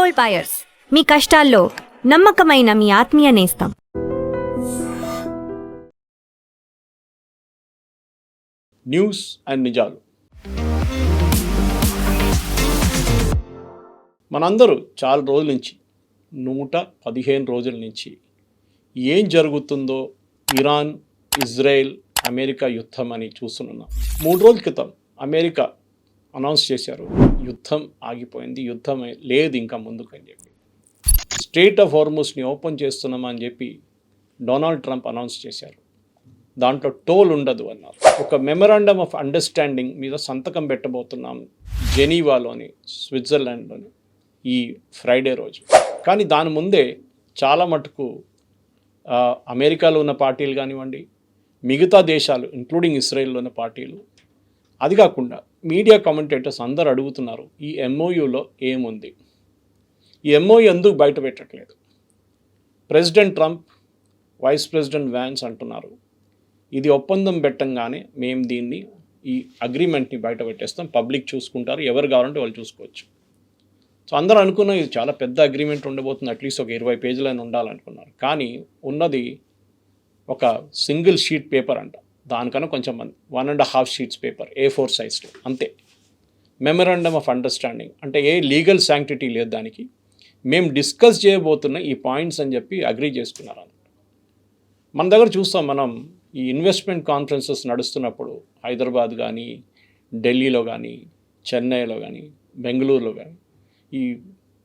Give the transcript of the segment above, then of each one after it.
Gold buyers, మీ కష్టాల్లో నమ్మకమైన మీ ఆత్మీయ నేస్తం. న్యూస్ అండ్ నిజాలు. మనందరూ చాలా రోజుల నుంచి 115 రోజుల నుంచి ఏం జరుగుతుందో ఇరాన్, ఇజ్రాయెల్, అమెరికా యుద్ధం అని చూస్తున్నాం. 3 రోజుల క్రితం అమెరికా అనౌన్స్ చేశారు, యుద్ధం ఆగిపోయింది, యుద్ధం లేదు ఇంకా ముందుకు అని చెప్పి. స్ట్రెయిట్ ఆఫ్ హార్ముజ్ని ఓపెన్ చేస్తున్నామని చెప్పి డొనాల్డ్ ట్రంప్ అనౌన్స్ చేశారు. దాంట్లో టోల్ ఉండదు అన్నారు. ఒక మెమరాండమ్ ఆఫ్ అండర్స్టాండింగ్ మీద సంతకం పెట్టబోతున్నాం జెనీవాలోని, స్విట్జర్లాండ్లోని ఈ ఫ్రైడే రోజు. కానీ దాని ముందే చాలా మటుకు అమెరికాలో ఉన్న పార్టీలు కానివ్వండి, మిగతా దేశాలు ఇంక్లూడింగ్ ఇస్రాయెల్లో ఉన్న పార్టీలు, అది కాకుండా మీడియా కామెంటేటర్స్ అందరూ అడుగుతున్నారు, ఈ ఎంఓయూలో ఏముంది, ఈ ఎంఓయూ ఎందుకు బయట పెట్టట్లేదు. President Trump, vice president Vance అంటున్నారు, ఇది ఒప్పందం పెట్టంగానే మేము దీన్ని, ఈ అగ్రిమెంట్ని బయట పెట్టేస్తాం, పబ్లిక్ చూసుకుంటారు, ఎవరు కావాలంటే వాళ్ళు చూసుకోవచ్చు. సో అందరూ అనుకున్నాం ఇది చాలా పెద్ద అగ్రిమెంట్ ఉండబోతుంది, అట్లీస్ట్ ఒక 20 పేజీలైనా ఉండాలనుకున్నారు. కానీ ఉన్నది ఒక సింగిల్ షీట్ పేపర్ అంట, దానికన్నా కొంచెం 1.5 షీట్స్ పేపర్, A4 సైజ్లో అంతే. మెమరాండమ్ ఆఫ్ అండర్స్టాండింగ్ అంటే ఏ లీగల్ శాంక్టిటీ లేదు దానికి, మేము డిస్కస్ చేయబోతున్న ఈ పాయింట్స్ అని చెప్పి అగ్రీ చేసుకున్నారు. మన దగ్గర చూస్తాం, మనం ఈ ఇన్వెస్ట్మెంట్ కాన్ఫరెన్సెస్ నడుస్తున్నప్పుడు హైదరాబాద్ కానీ, ఢిల్లీలో కానీ, చెన్నైలో కానీ, బెంగళూరులో కానీ ఈ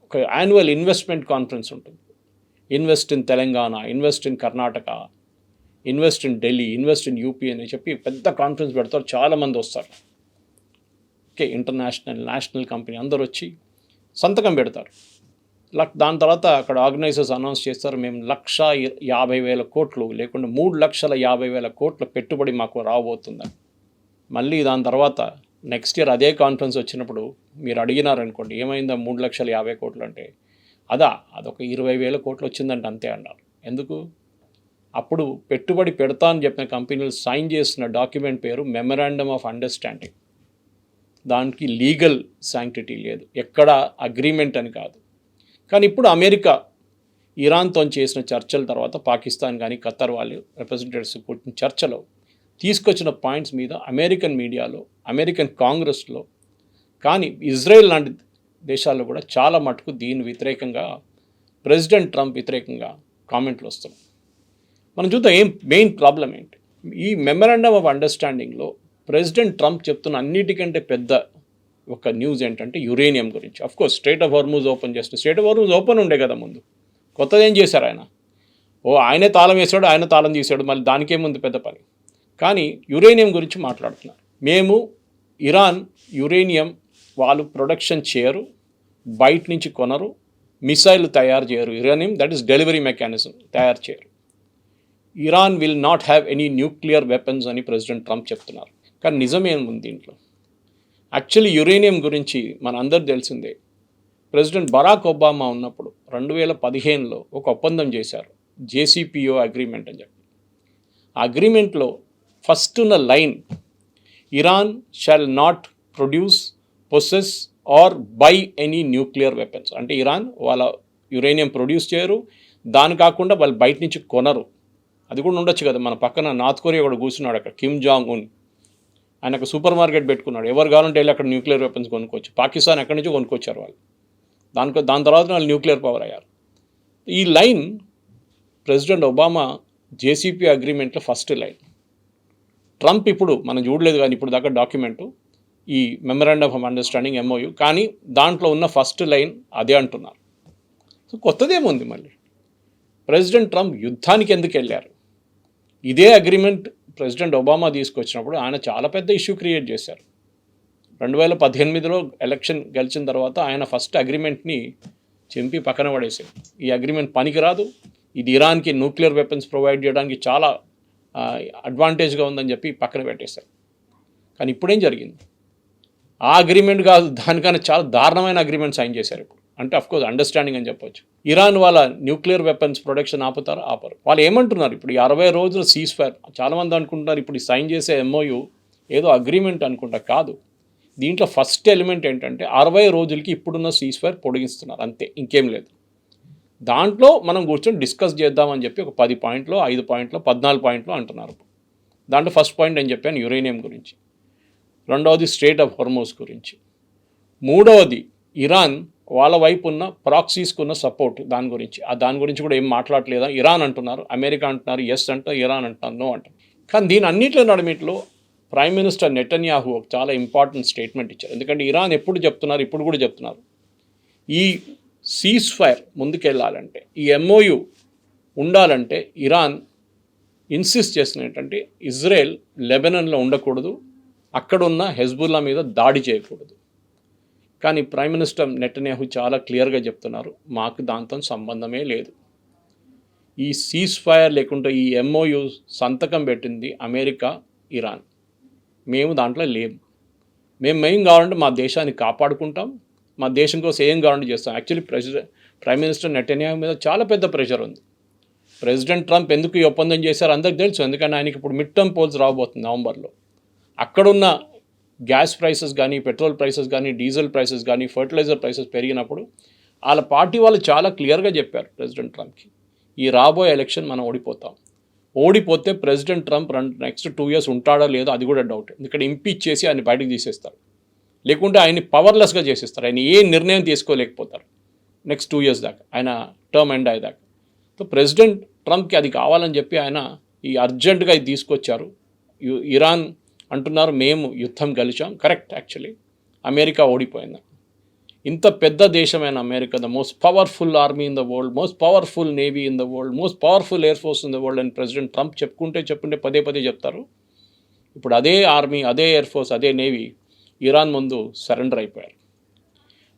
ఒక యాన్యువల్ ఇన్వెస్ట్మెంట్ కాన్ఫరెన్స్ ఉంటుంది. Invest in Telangana, invest in Karnataka, invest in Delhi, invest in UP అని చెప్పి పెద్ద కాన్ఫరెన్స్ పెడతారు, చాలామంది వస్తారు. ఓకే, ఇంటర్నేషనల్, నేషనల్ కంపెనీ అందరు వచ్చి సంతకం పెడతారు. దాని తర్వాత అక్కడ ఆర్గనైజర్స్ అనౌన్స్ చేస్తారు, మేము 1,50,000 కోట్లు లేకుండా 3,50,000 కోట్ల పెట్టుబడి మాకు రాబోతుందని. మళ్ళీ దాని తర్వాత నెక్స్ట్ ఇయర్ అదే కాన్ఫరెన్స్ వచ్చినప్పుడు మీరు అడిగినారనుకోండి, ఏమైందా 3,50,000 కోట్లు అంటే, అదొక 20,000 కోట్లు వచ్చిందంటే అంతే అన్నారు. ఎందుకు? అప్పుడు పెట్టుబడి పెడతా అని చెప్పిన కంపెనీలు సైన్ చేసిన డాక్యుమెంట్ పేరు మెమరాండమ్ ఆఫ్ అండర్స్టాండింగ్. దానికి లీగల్ శాంక్టిటీ లేదు, ఎక్కడ అగ్రిమెంట్ అని కాదు. కానీ ఇప్పుడు అమెరికా ఇరాన్తో చేసిన చర్చల తర్వాత పాకిస్తాన్ కానీ ఖత్తర్ వాళ్ళు రిప్రజెంటేటివ్స్ కూర్చున్న చర్చలో తీసుకొచ్చిన పాయింట్స్ మీద అమెరికన్ మీడియాలో, అమెరికన్ కాంగ్రెస్లో కానీ ఇజ్రాయెల్ లాంటి దేశాల్లో కూడా చాలా మటుకు దీని వ్యతిరేకంగా, ప్రెసిడెంట్ ట్రంప్ వ్యతిరేకంగా కామెంట్లు వస్తున్నాయి. మనం చూద్దాం మెయిన్ ప్రాబ్లం ఏంటి. ఈ మెమరాండమ్ ఆఫ్ అండర్స్టాండింగ్లో ప్రెసిడెంట్ ట్రంప్ చెప్తున్న అన్నిటికంటే పెద్ద ఒక న్యూస్ ఏంటంటే యురేనియం గురించి. Of course strait of Hormuz open చేస్తే, స్ట్రెయిట్ ఆఫ్ హార్ముజ్ ఓపెన్ ఉండే కదా ముందు, కొత్తది ఏం చేశారు ఆయన? ఆయనే తాళం వేసాడు, ఆయన తాళం తీసాడు, మళ్ళీ దానికేముంది పెద్ద పని. కానీ యురేనియం గురించి మాట్లాడుతున్నారు. మేము ఇరాన్ యురేనియం వాళ్ళు ప్రొడక్షన్ చేయరు, బయట నుంచి కొనరు, మిసైల్ తయారు చేయరు, uranium that is delivery mechanism తయారు చేయరు. Iran will not have any nuclear weapons అని ప్రెసిడెంట్ ట్రంప్ చెప్తున్నారు. కానీ నిజమేముంది దీంట్లో? యాక్చువల్లీ యురేనియం గురించి మన అందరు తెలిసిందే. ప్రెసిడెంట్ బరాక్ ఒబామా ఉన్నప్పుడు 2015లో ఒక ఒప్పందం చేశారు, JCPO అగ్రిమెంట్ అని చెప్పి. ఆ అగ్రిమెంట్లో ఫస్ట్ ఉన్న line, Iran shall not produce, possess or buy any nuclear weapons. అంటే ఇరాన్ వాళ్ళ యురేనియం ప్రొడ్యూస్ చేయరు, దాని కాకుండా వాళ్ళు బయట నుంచి కొనరు. అది కూడా ఉండొచ్చు కదా, మన పక్కన నార్త్ కొరియా కూడా కూర్చున్నాడు అక్కడ, కిమ్ జాంగ్ ఉన్. ఆయన ఒక సూపర్ మార్కెట్ పెట్టుకున్నాడు, ఎవరు కావాలంటే వెళ్ళి అక్కడ న్యూక్లియర్ వెపన్స్ కొనుక్కోవచ్చు. పాకిస్తాన్ ఎక్కడి నుంచి కొనుక్కొచ్చారు వాళ్ళు, దాని తర్వాత వాళ్ళు న్యూక్లియర్ పవర్ అయ్యారు. ఈ లైన్ ప్రెసిడెంట్ ఒబామా JCPO అగ్రిమెంట్లో ఫస్ట్ లైన్. ట్రంప్ ఇప్పుడు మనం చూడలేదు కానీ ఇప్పుడు దాకా డాక్యుమెంటు, ఈ మెమరాండమ్ ఆఫ్ అండర్స్టాండింగ్ MOU, కానీ దాంట్లో ఉన్న ఫస్ట్ లైన్ అదే అంటున్నారు. సో కొత్తదేముంది మళ్ళీ? ప్రెసిడెంట్ ట్రంప్ యుద్ధానికి ఎందుకు వెళ్ళారు? ఇదే అగ్రిమెంట్ ప్రెసిడెంట్ ఒబామా తీసుకొచ్చినప్పుడు ఆయన చాలా పెద్ద ఇష్యూ క్రియేట్ చేశారు. 2018లో ఎలక్షన్ గెలిచిన తర్వాత ఆయన ఫస్ట్ అగ్రిమెంట్ని చింపి పక్కన పడేశారు. ఈ అగ్రిమెంట్ పనికిరాదు, ఇది ఇరాన్కి న్యూక్లియర్ వెపన్స్ ప్రొవైడ్ చేయడానికి చాలా అడ్వాంటేజ్గా ఉందని చెప్పి పక్కన పెట్టేశారు. కానీ ఇప్పుడేం జరిగింది? ఆ అగ్రిమెంట్ కాదు, దానికన్నా చాలా దారుణమైన అగ్రిమెంట్ సైన్ చేశారు ఇప్పుడు. అంటే అఫ్కోర్స్ అండర్స్టాండింగ్ అని చెప్పొచ్చు. ఇరాన్ వాళ్ళ న్యూక్లియర్ వెపన్స్ ప్రొడక్షన్ ఆపుతారా? ఆపరు. వాళ్ళు ఏమంటున్నారు ఇప్పుడు, ఈ 60 రోజుల సీజ్ ఫైర్, చాలామంది అనుకుంటున్నారు ఇప్పుడు ఈ సైన్ చేసే MOU ఏదో అగ్రిమెంట్ అనుకుంటా, కాదు. దీంట్లో ఫస్ట్ ఎలిమెంట్ ఏంటంటే 60 రోజులకి ఇప్పుడున్న సీజ్ ఫైర్ పొడిగిస్తున్నారు, అంతే, ఇంకేం లేదు. దాంట్లో మనం కూర్చొని డిస్కస్ చేద్దామని చెప్పి ఒక 10 పాయింట్లో 5 పాయింట్లో 14 పాయింట్లో అంటున్నారు. దాంట్లో ఫస్ట్ పాయింట్ నేను చెప్పాను యురేనియం గురించి, రెండవది స్ట్రెయిట్ ఆఫ్ హోర్మోజ్ గురించి, మూడవది ఇరాన్ వాళ్ళ వైపు ఉన్న ప్రాక్సీస్కి ఉన్న సపోర్ట్ దాని గురించి కూడా ఏం మాట్లాడలేదా. ఇరాన్ అంటున్నారు, అమెరికా అంటున్నారు ఎస్ అంటారు, ఇరాన్ అంటున్నారు నో అంటారు. కానీ దీని అన్నింటిలో నడిమిట్లో ప్రైమ్ మినిస్టర్ నెతన్యాహు ఒక చాలా ఇంపార్టెంట్ స్టేట్మెంట్ ఇచ్చారు. ఎందుకంటే ఇరాన్ ఎప్పుడు చెప్తున్నారు, ఇప్పుడు కూడా చెప్తున్నారు, ఈ సీజ్ ఫైర్ ముందుకెళ్ళాలంటే, ఈ ఎంఓయు ఉండాలంటే ఇరాన్ ఇన్సిస్ట్ చేసిన ఏంటంటే ఇజ్రాయెల్ లెబనాన్లో ఉండకూడదు, అక్కడున్న హెజ్బుల్లా మీద దాడి చేయకూడదు. కానీ ప్రైమ్ మినిస్టర్ నెతన్యాహు చాలా క్లియర్గా చెప్తున్నారు, మాకు దాంతో సంబంధమే లేదు. ఈ సీజ్ ఫైర్ లేకుంటే ఈ ఎంఓయు సంతకం పెట్టింది అమెరికా, ఇరాన్. మేము దాంట్లో లేము. మేము కావాలంటే మా దేశాన్ని కాపాడుకుంటాం, మా దేశం కోసం ఏం కావాలంటే చేస్తాం. యాక్చువల్లీ ప్రైమ్ మినిస్టర్ నెతన్యాహు మీద చాలా పెద్ద ప్రెషర్ ఉంది. ప్రెసిడెంట్ ట్రంప్ ఎందుకు ఈ ఒప్పందం చేశారో అందరికీ తెలుసు. ఎందుకంటే ఆయనకి ఇప్పుడు మిడ్ టర్మ్ పోల్స్ రాబోతుంది నవంబర్లో. అక్కడున్న గ్యాస్ ప్రైసెస్ కానీ, పెట్రోల్ ప్రైసెస్ కానీ, డీజిల్ ప్రైసెస్ కానీ, ఫర్టిలైజర్ ప్రైసెస్ పెరిగినప్పుడు వాళ్ళ పార్టీ వాళ్ళు చాలా క్లియర్గా చెప్పారు ప్రెసిడెంట్ ట్రంప్కి, ఈ రాబోయే ఎలక్షన్ మనం ఓడిపోతే ప్రెసిడెంట్ ట్రంప్ నెక్స్ట్ 2 years ఉంటాడో లేదో అది కూడా డౌట్. ఎందుకంటే ఇంపీచ్ చేసి ఆయన బయటకు తీసేస్తారు, లేకుంటే ఆయన్ని పవర్లెస్గా చేసేస్తారు. ఆయన ఏ నిర్ణయం తీసుకోలేకపోతారు నెక్స్ట్ 2 years దాకా, ఆయన టర్మ్ ఎండ్ అయ్యేదాకా. సో ప్రెసిడెంట్ ట్రంప్కి అది కావాలని చెప్పి ఆయన ఈ అర్జెంటుగా ఇది తీసుకొచ్చారు. ఇరాన్ అంటున్నారు మేము యుద్ధం గెలిచాం, కరెక్ట్. యాక్చువల్లీ అమెరికా ఓడిపోయింది. ఇంత పెద్ద దేశమైన America, the most powerful army in the world, most powerful navy in the world, most powerful air force in the world అని ప్రెసిడెంట్ ట్రంప్ చెప్పుకుంటే పదే చెప్తారు. ఇప్పుడు అదే ఆర్మీ, అదే ఎయిర్ ఫోర్స్, అదే నేవీ ఇరాన్ ముందు సరెండర్ అయిపోయారు.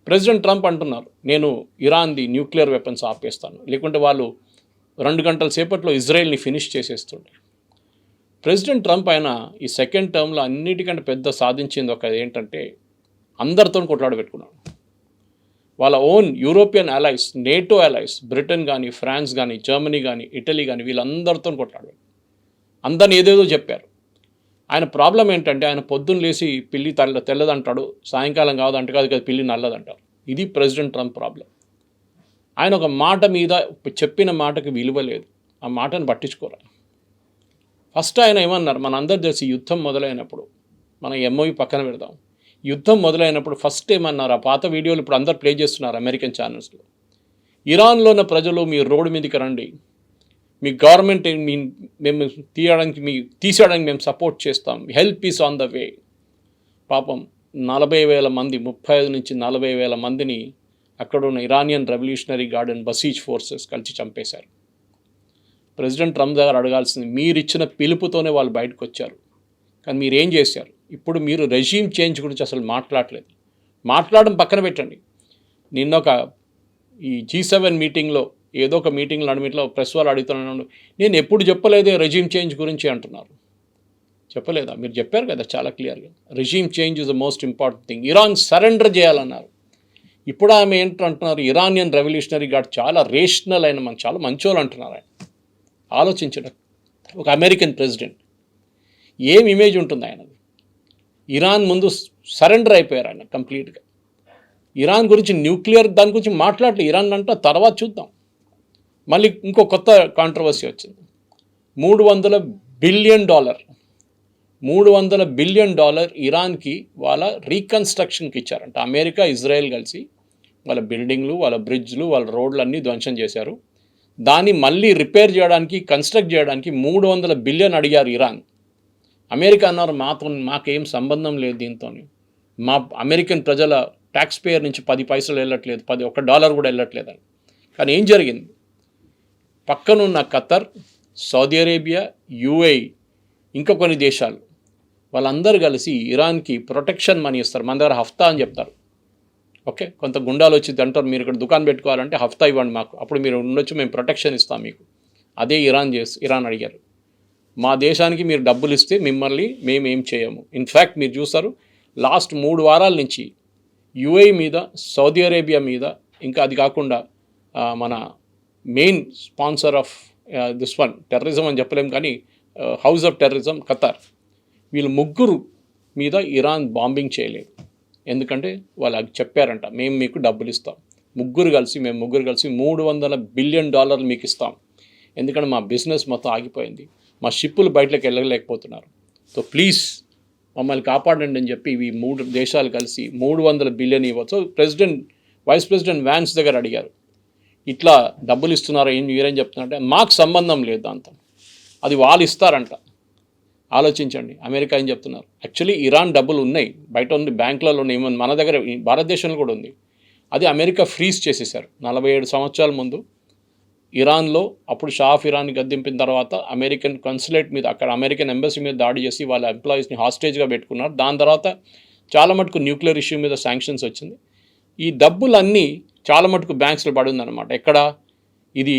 ప్రెసిడెంట్ ట్రంప్ అంటున్నారు నేను ఇరాన్ది న్యూక్లియర్ వెపన్స్ ఆపేస్తాను, లేకుంటే వాళ్ళు 2 గంటల సేపట్లో ఇజ్రాయెల్ని ఫినిష్ చేసేస్తుండే. ప్రెసిడెంట్ ట్రంప్ ఆయన ఈ సెకండ్ టర్మ్లో అన్నిటికంటే పెద్ద సాధించింది ఒక ఏంటంటే అందరితో కొట్లాడబెట్టుకున్నాడు. వాళ్ళ own European allies, NATO allies, Britain కానీ, ఫ్రాన్స్ కానీ, జర్మనీ కానీ, ఇటలీ కానీ వీళ్ళందరితో కొట్లాడబెట్టు, అందరిని ఏదేదో చెప్పారు. ఆయన ప్రాబ్లం ఏంటంటే ఆయన పొద్దున్న లేచి పిల్లి తెల్లదంటాడు, సాయంకాలం కాదు కదా పిల్లి నల్లదంటారు. ఇది ప్రెసిడెంట్ ట్రంప్ ప్రాబ్లం. ఆయన ఒక మాట మీద చెప్పిన మాటకి విలువ లేదు, ఆ మాటను పట్టించుకోరా. ఫస్ట్ ఆయన ఏమన్నారు, మనందరూ తెలిసి యుద్ధం మొదలైనప్పుడు, మనం ఎంఓయు పక్కన పెడదాం, యుద్ధం మొదలైనప్పుడు ఫస్ట్ ఏమన్నారు, ఆ పాత వీడియోలు ఇప్పుడు అందరు ప్లే చేస్తున్నారు అమెరికన్ ఛానల్స్లో, ఇరాన్లో ఉన్న ప్రజలు మీ రోడ్డు మీదకి రండి, మీ గవర్నమెంట్ మేము తీసేయడానికి మేము సపోర్ట్ చేస్తాం, help is on the way. పాపం 40,000 మంది, 35 నుంచి 40,000 మందిని అక్కడ ఉన్న Iranian Revolutionary Guard and Basij forces కలిసి చంపేశారు. ప్రెసిడెంట్ ట్రంప్ దగ్గర అడగాల్సింది, మీరు ఇచ్చిన పిలుపుతోనే వాళ్ళు బయటకు వచ్చారు, కానీ మీరు ఏం చేశారు? ఇప్పుడు మీరు రెజీమ్ చేంజ్ గురించి అసలు మాట్లాడలేదు. మాట్లాడడం పక్కన పెట్టండి. నిన్నొక ఈ G7 మీటింగ్లో ఏదో ఒక మీటింగ్లో నడిమిట్లో ప్రెస్ వాళ్ళు అడుగుతున్నాను, నేను ఎప్పుడు చెప్పలేదే రెజీమ్ చేంజ్ గురించి అంటున్నారు. చెప్పలేదా? మీరు చెప్పారు కదా చాలా క్లియర్గా, regime change is the most important thing. Iran surrender చేయాలన్నారు. ఇప్పుడు ఆమె ఏంటంటున్నారు, ఇరానియన్ రెవల్యూషనరీ గార్డ్ చాలా రేషనల్ అయిన చాలా మంచోళ్ళు అంటున్నారు. ఆయన ఆలోచించడం, ఒక అమెరికన్ ప్రెసిడెంట్ ఏం ఇమేజ్ ఉంటుంది ఆయనది? ఇరాన్ ముందు సరెండర్ అయిపోయారు ఆయన కంప్లీట్గా. ఇరాన్ గురించి న్యూక్లియర్ దాని గురించి మాట్లాడలేదు. ఇరాన్ అంటే తర్వాత చూద్దాం. మళ్ళీ ఇంకో కొత్త కాంట్రవర్సీ వచ్చింది. $300 బిలియన్ ఇరాన్కి వాళ్ళ రీకన్స్ట్రక్షన్కి ఇచ్చారంట. అమెరికా, ఇజ్రాయెల్ కలిసి వాళ్ళ బిల్డింగ్లు, వాళ్ళ బ్రిడ్జ్లు, వాళ్ళ రోడ్లన్నీ ధ్వంసం చేశారు. దాన్ని మళ్ళీ రిపేర్ చేయడానికి, కన్స్ట్రక్ట్ చేయడానికి $300 బిలియన్ అడిగారు ఇరాన్. అమెరికా అన్నారు మాకేం సంబంధం లేదు దీంతో, మా అమెరికన్ ప్రజల ట్యాక్స్ పేయర్ నుంచి 10 పైసలు వెళ్ళట్లేదు, $1 కూడా వెళ్ళట్లేదని. కానీ ఏం జరిగింది? పక్కనున్న ఖతర్, సౌదీ అరేబియా, UAE ఇంకా కొన్ని దేశాలు వాళ్ళందరూ కలిసి ఇరాన్కి ప్రొటెక్షన్ మనీ ఇస్తారు. మన దగ్గర హఫ్తా అని చెప్తారు. ఓకే, కొంత గుండాలు వచ్చి అంటారు, మీరు ఇక్కడ దుకాణం పెట్టుకోవాలంటే హఫ్తా ఇవ్వండి మాకు, అప్పుడు మీరు ఉండొచ్చు, మేము ప్రొటెక్షన్ ఇస్తాం మీకు. అదే ఇరాన్ అడిగారు, మా దేశానికి మీరు డబ్బులు ఇస్తే మిమ్మల్ని మేము ఏం చేయము. ఇన్ఫ్యాక్ట్ మీరు చూస్తారు లాస్ట్ 3 వారాల నుంచి UAE మీద, సౌదీ అరేబియా మీద, ఇంకా అది కాకుండా మన main sponsor of this one terrorism అని చెప్పలేము కానీ హౌస్ ఆఫ్ టెర్రరిజం ఖతార్, వీళ్ళు ముగ్గురు మీద ఇరాన్ బాంబింగ్ చేయలేదు. ఎందుకంటే వాళ్ళు చెప్పారంట, మేము మీకు డబ్బులు ఇస్తాం, మేము ముగ్గురు కలిసి $300 బిలియన్ మీకు ఇస్తాం. ఎందుకంటే మా బిజినెస్ మొత్తం ఆగిపోయింది, మా షిప్పులు బయటకు వెళ్ళలేకపోతున్నారు, సో ప్లీజ్ మమ్మల్ని కాపాడండి అని చెప్పి ఇవి 3 దేశాలు కలిసి $300 బిలియన్ ఇవ్వచ్చు. వైస్ ప్రెసిడెంట్ వ్యాన్స్ దగ్గర అడిగారు, ఇట్లా డబ్బులు ఇస్తున్నారా, మీరేం చెప్తున్నారంటే మాకు సంబంధం లేదు దాంతో, అది వాళ్ళు ఇస్తారంట. ఆలోచించండి, అమెరికా ఏం చెప్తున్నారు. యాక్చువల్లీ ఇరాన్ డబ్బులు ఉన్నాయి, బయట ఉంది, బ్యాంకులలో ఉన్నాయి, మన దగ్గర భారతదేశంలో కూడా ఉంది. అది అమెరికా ఫ్రీజ్ చేసేసారు 47 సంవత్సరాల ముందు ఇరాన్లో. అప్పుడు షా ఆఫ్ ఇరాన్ని గద్దెంపిన తర్వాత అమెరికన్ కన్సులేట్ మీద, అక్కడ అమెరికన్ ఎంబసీ మీద దాడి చేసి వాళ్ళ ఎంప్లాయీస్ని హాస్టేజ్గా పెట్టుకున్నారు. దాని తర్వాత చాలా మటుకు న్యూక్లియర్ ఇష్యూ మీద శాంక్షన్స్ వచ్చింది. ఈ డబ్బులన్నీ చాలా మటుకు బ్యాంక్స్లో పడి ఉందన్నమాట. ఎక్కడ ఇది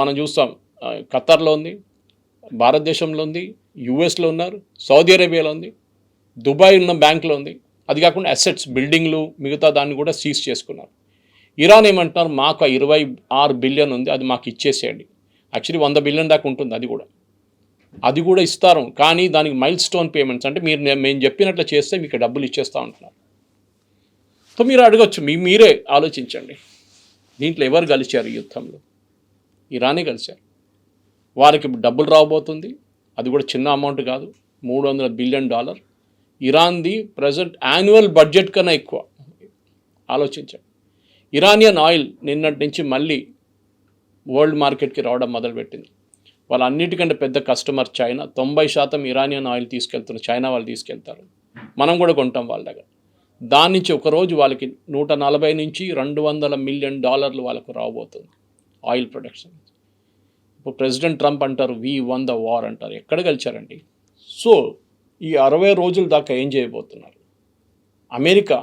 మనం చూస్తాం, ఖతర్లో ఉంది, భారతదేశంలో ఉంది, యుఎస్లో ఉన్నారు, సౌదీ అరేబియాలో ఉంది, దుబాయ్ ఉన్న బ్యాంకులో ఉంది. అది కాకుండా అసెట్స్, బిల్డింగ్లు, మిగతా దాన్ని కూడా సీజ్ చేసుకున్నారు. ఇరాన్ ఏమంటున్నారు, మాకు 26 బిలియన్ ఉంది, అది మాకు ఇచ్చేసేయండి. యాక్చువల్లీ 100 బిలియన్ దాకా ఉంటుంది, అది కూడా ఇస్తారు, కానీ దానికి మైల్ స్టోన్ పేమెంట్స్, అంటే మేము చెప్పినట్లు చేస్తే మీకు డబ్బులు ఇచ్చేస్తూ ఉంటున్నారు. సో మీరు అడగచ్చు, మీరే ఆలోచించండి, దీంట్లో ఎవరు కలిశారు? ఈ యుద్ధంలో ఇరానే కలిశారు. వారికి డబ్బులు రాబోతుంది, అది కూడా చిన్న అమౌంట్ కాదు, $300 బిలియన్. ఇరాన్ది ప్రజెంట్ యాన్యువల్ బడ్జెట్ కన్నా ఎక్కువ. ఆలోచించండి. ఇరానియన్ ఆయిల్ నిన్నటి నుంచి మళ్ళీ వరల్డ్ మార్కెట్కి రావడం మొదలుపెట్టింది. వాళ్ళ అన్నిటికంటే పెద్ద కస్టమర్ చైనా. 90% ఇరానియన్ ఆయిల్ తీసుకెళ్తున్నారు, చైనా వాళ్ళు తీసుకెళ్తారు, మనం కూడా కొంటాం వాళ్ళ దగ్గర. దాని నుంచి ఒకరోజు వాళ్ళకి $140 నుంచి $200 మిలియన్ వాళ్ళకు రాబోతుంది ఆయిల్ ప్రొడక్షన్. ఇప్పుడు ప్రెసిడెంట్ ట్రంప్ అంటారు వీ వన్ ద వార్ అంటారు. ఎక్కడ గెలిచారండి? సో ఈ 60 రోజుల దాకా ఏం చేయబోతున్నారు? అమెరికా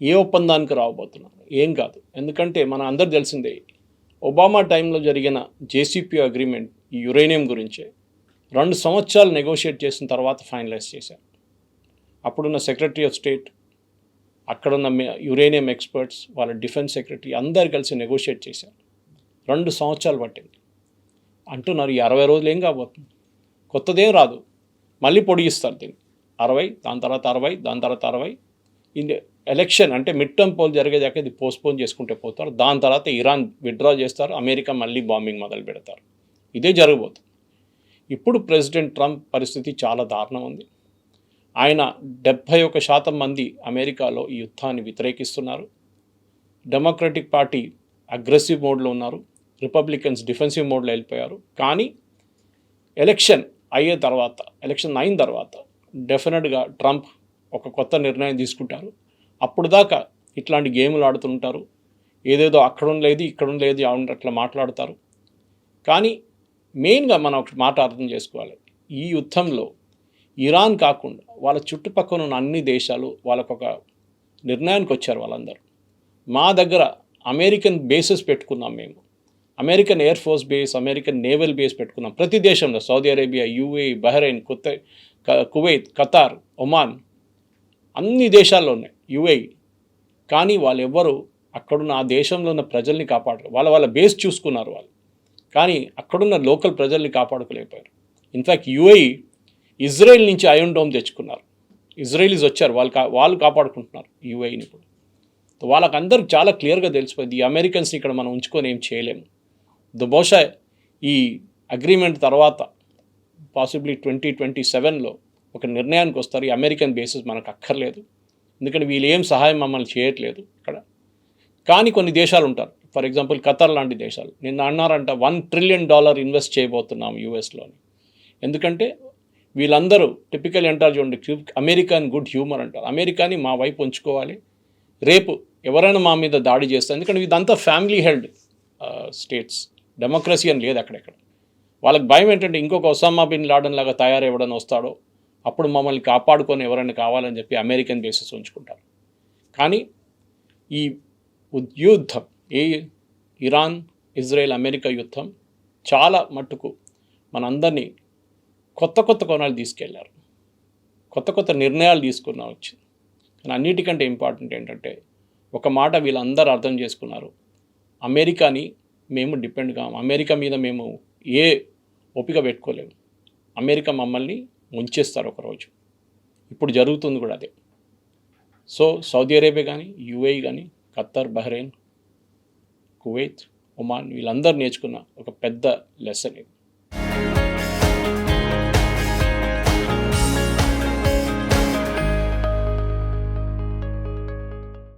ఏ ఒప్పందానికి రాబోతున్నారు? ఏం కాదు. ఎందుకంటే మన అందరు తెలిసిందే, ఒబామా టైంలో జరిగిన జేసీపీ అగ్రిమెంట్ ఈ యురేనియం గురించే 2 సంవత్సరాలు నెగోషియేట్ చేసిన తర్వాత ఫైనలైజ్ చేశారు. అప్పుడున్న సెక్రటరీ ఆఫ్ స్టేట్, అక్కడున్న యురేనియం ఎక్స్పర్ట్స్, వాళ్ళ డిఫెన్స్ సెక్రటరీ అందరు కలిసి నెగోషియేట్ చేశారు. 2 సంవత్సరాలు పట్టింది. అంటున్నారు ఈ 60 రోజులు ఏం కాబోతుంది, కొత్తదేం రాదు, మళ్ళీ పొడిగిస్తారు దీన్ని. 60, దాని తర్వాత 60, దాని తర్వాత 60. ఇది ఎలక్షన్ అంటే మిడ్ టర్మ్ పోల్ జరిగేదాకా ఇది పోస్ట్పోన్ చేసుకుంటే పోతారు. దాని తర్వాత ఇరాన్ విత్డ్రా చేస్తారు, అమెరికా మళ్ళీ బాంబింగ్ మొదలు పెడతారు. ఇదే జరగబోతుంది. ఇప్పుడు ప్రెసిడెంట్ ట్రంప్ పరిస్థితి చాలా దారుణం ఉంది. ఆయన 71% మంది అమెరికాలో ఈ యుద్ధాన్ని వ్యతిరేకిస్తున్నారు. డెమోక్రటిక్ పార్టీ అగ్రెసివ్ మోడ్లో ఉన్నారు, రిపబ్లికన్స్ డిఫెన్సివ్ మోడ్లో వెళ్ళిపోయారు. కానీ ఎలక్షన్ అయిన తర్వాత డెఫినెట్గా ట్రంప్ ఒక కొత్త నిర్ణయం తీసుకుంటారు. అప్పుడు దాకా ఇట్లాంటి గేములు ఆడుతుంటారు, ఏదేదో అక్కడ లేదు ఇక్కడ లేదు అట్లా మాట్లాడతారు. కానీ మెయిన్గా మనం ఒక మాట అర్థం చేసుకోవాలి, ఈ యుద్ధంలో ఇరాన్ కాకుండా వాళ్ళ చుట్టుపక్కల ఉన్న అన్ని దేశాలు వాళ్ళకొక నిర్ణయానికి వచ్చారు. వాళ్ళందరూ మా దగ్గర అమెరికన్ బేసెస్ పెట్టుకున్నాం, మేము American air force base, American naval base పెట్టుకున్నాం ప్రతి దేశంలో. Saudi Arabia, UAE, Bahrain, Kuwait, Qatar, Oman, అన్ని దేశాల్లో ఉన్నాయి, యూఏఈ. కానీ వాళ్ళు ఎవ్వరు అక్కడున్న ఆ దేశంలో ఉన్న ప్రజల్ని కాపాడరు. వాళ్ళ బేస్ చూసుకున్నారు వాళ్ళు, కానీ అక్కడున్న లోకల్ ప్రజల్ని కాపాడుకోలేకపోయారు. ఇన్ఫ్యాక్ట్ యూఏఈ ఇజ్రాయెల్ నుంచి ఐరన్ డోమ్ తెచ్చుకున్నారు, ఇజ్రాయలీస్ వచ్చారు, వాళ్ళు కాపాడుకుంటున్నారు యూఏఈని. ఇప్పుడు వాళ్ళకందరికి చాలా క్లియర్గా తెలిసిపోయింది, ఈ అమెరికన్స్ని ఇక్కడ మనం ఉంచుకొని ఏం చేయలేము. బహుశా ఈ అగ్రిమెంట్ తర్వాత పాసిబ్లీ 2027లో ఒక నిర్ణయానికి వస్తారు, ఈ అమెరికన్ బేసిస్ మనకు అక్కర్లేదు, ఎందుకంటే వీళ్ళు ఏం సహాయం మమ్మల్ని చేయట్లేదు ఇక్కడ. కానీ కొన్ని దేశాలు ఉంటారు, ఫర్ ఎగ్జాంపుల్ ఖతర్ లాంటి దేశాలు నిన్న అన్నారంట $1 ట్రిలియన్ ఇన్వెస్ట్ చేయబోతున్నాం యూఎస్లోని. ఎందుకంటే వీళ్ళందరూ టిపికల్ అంటారు చూడండి, అమెరికన్ గుడ్ హ్యూమర్ అంటారు, అమెరికాని మా వైపు ఉంచుకోవాలి, రేపు ఎవరైనా మా మీద దాడి చేస్తారు, ఎందుకంటే ఇదంతా ఫ్యామిలీ హెల్డ్ స్టేట్స్, డెమోక్రసీ అని లేదు అక్కడెక్కడ. వాళ్ళకి భయం ఏంటంటే ఇంకొక ఒసామా బిన్ లాడెన్ లాగా తయారెవడని వస్తాడో అప్పుడు మమ్మల్ని కాపాడుకొని ఎవరైనా కావాలని చెప్పి అమెరికన్ బేసెస్ ఉంచుకుంటారు. కానీ ఈ యుద్ధం, ఇరాన్ ఇజ్రాయెల్ అమెరికా యుద్ధం చాలా మట్టుకు మనందరినీ కొత్త కోణాలు తీసుకెళ్లారు, కొత్త నిర్ణయాలు తీసుకున్నా వచ్చింది. కానీ అన్నిటికంటే ఇంపార్టెంట్ ఏంటంటే ఒక మాట వీళ్ళందరూ అర్థం చేసుకున్నారు, అమెరికాని మేము డిపెండ్ కాము, అమెరికా మీద మేము ఓపిక పెట్టుకోలేము, అమెరికా మమ్మల్ని ముంచేస్తారు ఒకరోజు. ఇప్పుడు జరుగుతుంది కూడా అదే. సో సౌదీ అరేబియా కానీ, యుఏఈ కానీ, ఖత్తర్, బహ్రెయిన్, కువైత్, ఒమాన్ వీళ్ళందరూ నేర్చుకున్న ఒక పెద్ద లెసన్ ఇది.